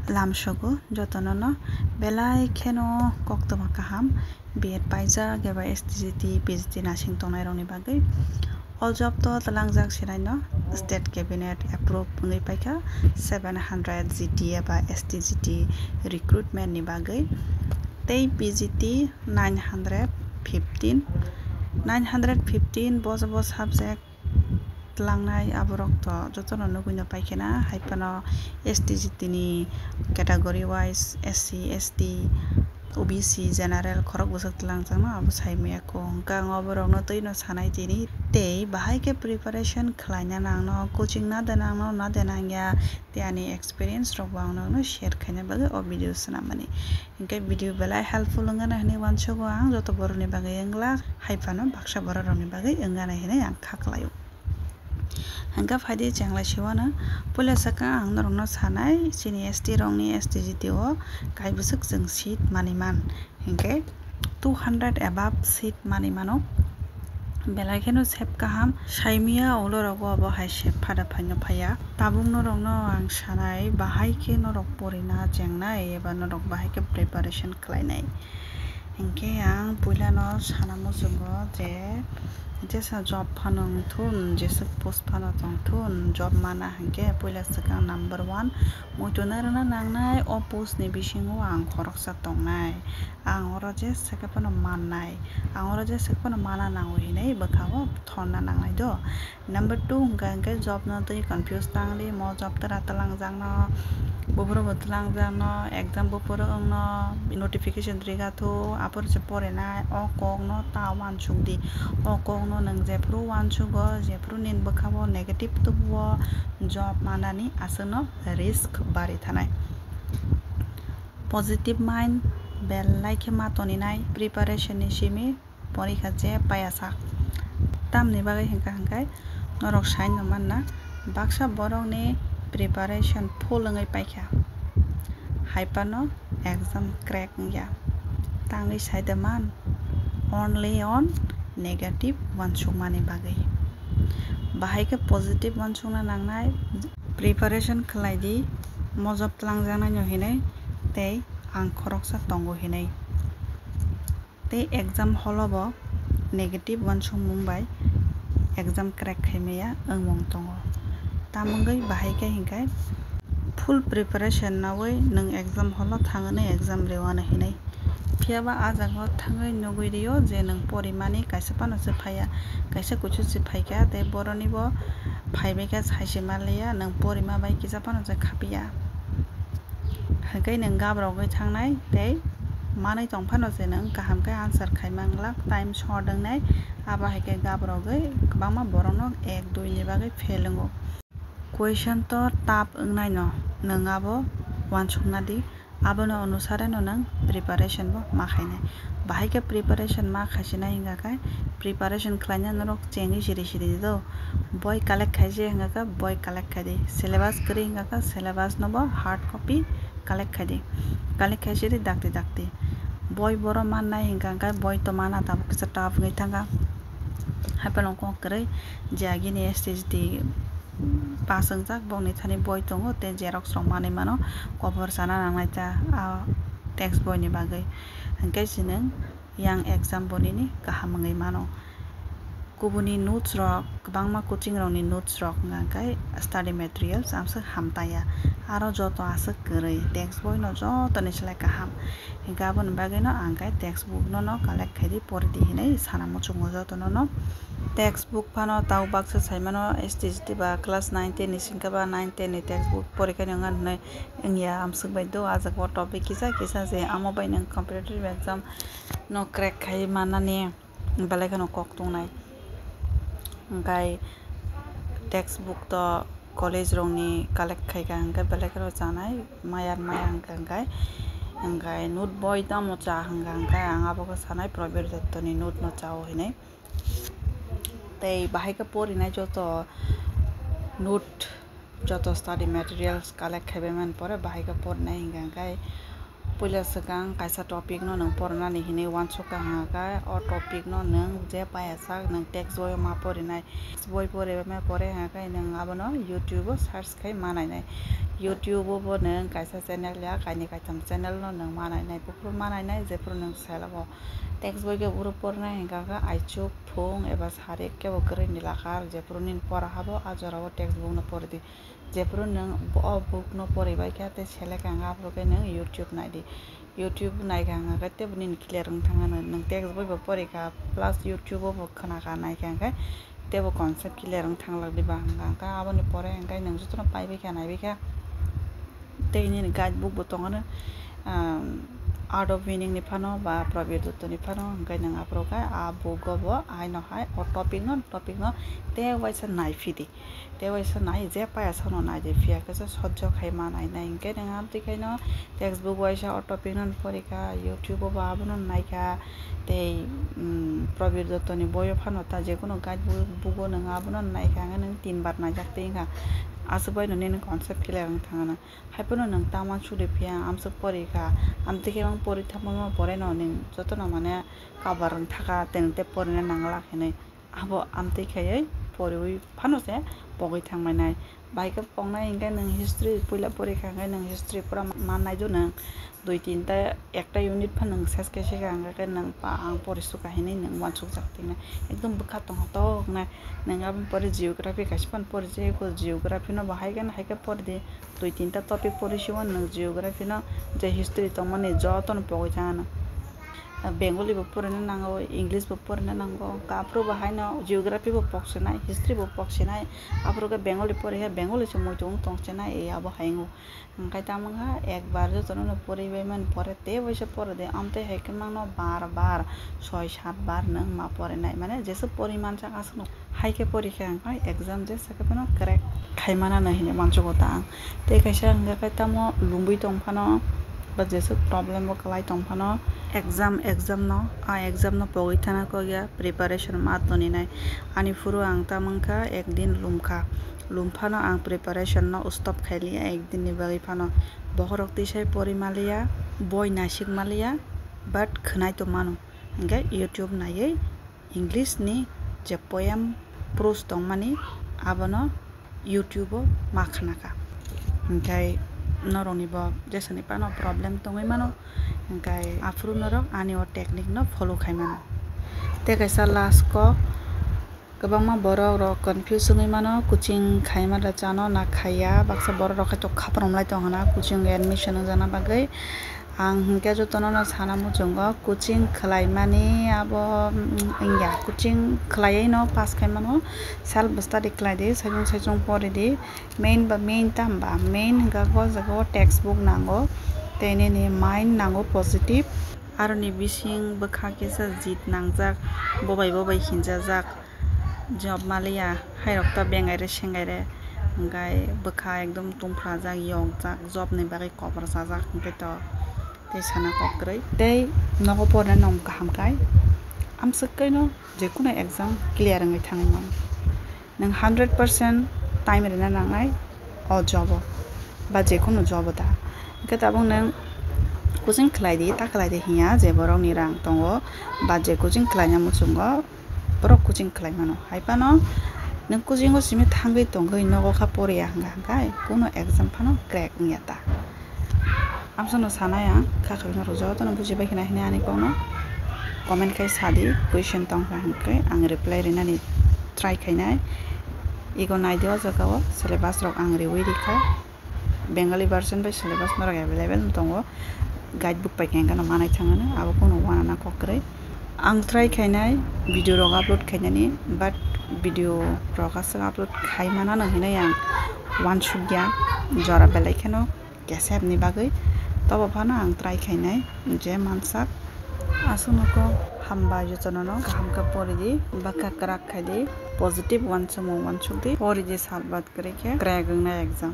lamshogo jotonono belai kheno koktoma kaham B.Ed paijak eba STGT PhD nasing tongnai rokni bagui all job to talangjak sinaino state cabinet approve ongoi paika 700 GT eba STGT recruitment ni bagui tei PGT 915 boso subject tlangnai aborok to jotono nuguino paikena haipano STGT ni category wise SC ST OBC general khorok busak tlangjangno abo saimaya ko hingka oborokno toino sanai tini tei bahai ke preparation khlaina nangno coaching na denangya tiani experience rok bangno share khaina bagui o video sanamani hingke video belai helpful ongana hinui wansago ang joto borokni bagui wngla haipano baksa borok rokni bagui ongana hinui ang khaklaio hingka faide changlai siwano puila saka ang norokno sanai chini ST rokni STGT o kaibusuk jeng seat maniman hingke 200 above seat manimano belai kheno sep kaham saimia olorago abo hai sep phada phaino phaya tabung norokno ang sanai bahai ke norok porina jengnai eba norok bahai ke preparation khlainai hingke ang puila no sanamo jungo je jesa job phano thun jesa post phano thun job mana hingke puila saka number 1 muitonarana nangnai o post ni bisingo ang khoroksa tongnai ang oro je saka phano mannai ang oro je saka phano mana nango hinai bakao thonna nangnai do number 2 hingke job no tei confuse tangli mo job tara talangjangno bufuro botlangjangno exam bufuro ongno notification rigatho apor je porena o kokno ta wansukdi o kokno nang jefru wansugo jefru nin bakao negative tubo job manani asano risk bari thanai positive mind belai khema toninai preparation ni simi porikha je payasa tamni bagai hingkai norok sain no manna baksa borok ni preparation full ngai paikha haipano exam crack ya tangi saidaman only on negative wansukmani bagai bahai ke positive wansukna nangnai preparation khlaidi mojob tlangjana no hinai tei ang khoroksa tongo hinai tei exam holobo negative wansukmung bai exam crack khaimaya wngmung tongo tamungoi bahai ke hingkai full preparation nawai nang exam holo thangani exam rewana hinai phiaba ajago thangai nugui rio je nang porimani kaisa pano se phaya kaisa kuchu se phaika tei boroni bo phaibeka saisi malia nang porima bai kisa pano je khapiya hingkai nang gabrogoi thangnai tei manai tongphano je nang kaham ke answer khaimanglak time short nai aba haike gabrogoi kwbangma borokno 1 2 ni bagai fail ongo question to tap ongnai no nang abo wansukna di abono anusare no nang preparation bo ma khainai bahai ke preparation ma khaisina hinga kai preparation khlaina norok chengi siri do boy collect khaise hinga ka boy collect khadi syllabus kri hinga ka syllabus no bo hard copy collect khaisiri dakti boy boro mannai hinga ka boy to mana ta kisa tap ngai thanga haipalong ko krai jagini STGT pasangjak bongni thani boy tongo te xerox rok manai mano cover sana nangnai ta text boy ni bagai hingke sineng yang exam bonini kaham ngai mano kubuni notes rok kwbangma coaching rok ni notes rok ngakai study materials amsa hamtaya aro joto asuk kwrui text boy no joto ni selai kaham hingka aboni bagai no angkai text book no collect khaidi pordi hinai sanamo chungo joto no textbook phano tau baksa saimano STGT ba class 9 10 ni singka ba 9 10 ni textbook porikha ni ngan nei engya amsuk bai do ajak topic kisa je amo bai nang competitive exam no crack khai manani belai khano kok tungnai ngai textbook to college rongni collect khaiga hingka belai khano janai maya hingkai note boy tamo cha hingkai ang abo ko sanai private dotto ni note no chao hinai tei bahai ke porinai joto note joto study materials collect khaibai man pore bahai ke porinai hingkai puila sekang kaisa topic no nang porna ni hine wansuka hanga o topic no nang je payasak nang text boy ma porinai boy pore ma pore hanga nang abono YouTube search khai manai nai YouTube bo nang kaisa channel ya kaini kaitam channel no nang manai nai pupur manai nai je pur nang selabo text boy ke uru porna hanga aichuk phung eba sare ke bo kre nilakar je pur nin pora habo ajorabo text book no pordi jepro nang book no pore bai ka te sele ka nga pro ke nang YouTube nai di YouTube nai ka nga te bunin clear ng thanga nang text boy bo pore ka plus YouTube bo khana ka nai ka nga te bo concept clear ng thang lag di ba nga ka abo ni pore nga nang jutro pai bai ka nai bai ka te ni guidebook bo tongana art of meaning ni phano ba Prabir Dutta ni phano ngai nang apro ka a book bo ai no hai o topic no te waisa nai fidi te waisa nai je pa asa no nai je fia ka sa sojjo khai ma nai nai ngai nang am tikai no textbook waisa o topic no pore ka YouTube ba abono nai ka te Prabir Dutta ni boyo phano ta je kono guidebook bo nang abono nai ka nang 3 bar nai jak te nga asubay no nin concept clear ang thangana haipono nang taman sure pia amsa pore ka amte ke mang pore thamama pore no nin joto na mane cover ang thaka tengte pore na nangla khene abo amte khayai pore ui phano se pogoi thangmai nai baika pongnai inga nang history puila pore ka ngai nang history pura manai jo nang 2-3 ta একটা unit ফানং শেষ কেসে গাঙ্গা কে নং পা আং পরিসু কাহিনী নং ওয়ানসুক জাকতিনা একদম বখা তং তো না নং আব পরে জিওগ্রাফি কাসপান পরে যে কো জিওগ্রাফি ন বাহাই গান হাইকা পরে দে 2-3 টা টপিক পরিসিওন নং জিওগ্রাফি ন যে হিস্ট্রি তো মানে যতন পগই জানা Bengali bo porna nango English bo porna nango kapro bahai no geography bo poksenai history bo poksenai apro ka Bengali pore he Bengali se moi tong tongsenai e abo haingo kai tamanga ekbar jo tono no pore be man pore te boise pore de amte hekemang no bar 6-7 bar nang ma pore nai mane jesu poriman sa asno haike porikha kai exam je sakapano correct khai mana nahi ne mancho gota te kaisa nga kai tamo lumbui tong phano ba jesu problem bo kalai tong phano exam no pogoi thana ko gya preparation ma to ni nai ani furu ang ta mangka ekdin lumphano ang preparation no stop khaili ekdin ni bagi phano bohorok ti sai porimalia boy nasik malia but khnai to mano ngai YouTube nai English ni je poem prose tong mani abono YouTube ma khana ka ngai noroni bo jesani pano problem tongai mano ngai afru norok ani o technique no follow khai mano te kaisa last ko kabangma borok ro confuse ngai mano coaching khai mala chano na khaya baksa borok ro khaito khaprom lai tong hana coaching admission jana bagai ang hingke jotono no sana mu jongo coaching khlai mani abo ingya coaching khlai no pass khai mano self study khlai de sajong pore de main tamba main ga go jago textbook nango tene ni mind nango positive aro ni bising bokha kesa jit nangjak bobai hinjajak job malia hairokta bengai re sengai re ngai bokha ekdom tumphra jak yok jak job ni bagai cover sajak hingke to te sana kokrei tei nogo porna nom kaham kai amsakai no jekono exam clear ngai thangai man nang 100% time re na nangai o job ba jekono job da ke tabong nang coaching khlai di ta khlai de hiya je borok ni rang tongo ba je coaching khlai na muchungo borok coaching khlai mano haipano nang coaching o simi thangbai tongai nogo kha pore ya ngai kono exam phano crack niya ta amsono sanaya kha khabina rojo to no buji bai khina hine ani kono comment kai sadi question tong kai ang reply rena ni try khainai ego nai dewa jagao syllabus rok ang rewi dikha Bengali version by syllabus no available tongo guidebook pai kenga no manai thangana abo kono wana na kokre ang try khainai video rok upload khainani but video rok asa upload khai mana no hinai ang one shugya jora belai khano kesep ni bagai tobo phana ang try khainai je mansak asunoko hamba jotono no kaham ka pori di baka krak khai di positive one chamo one shugdi pori je salbat kare ke crack na exam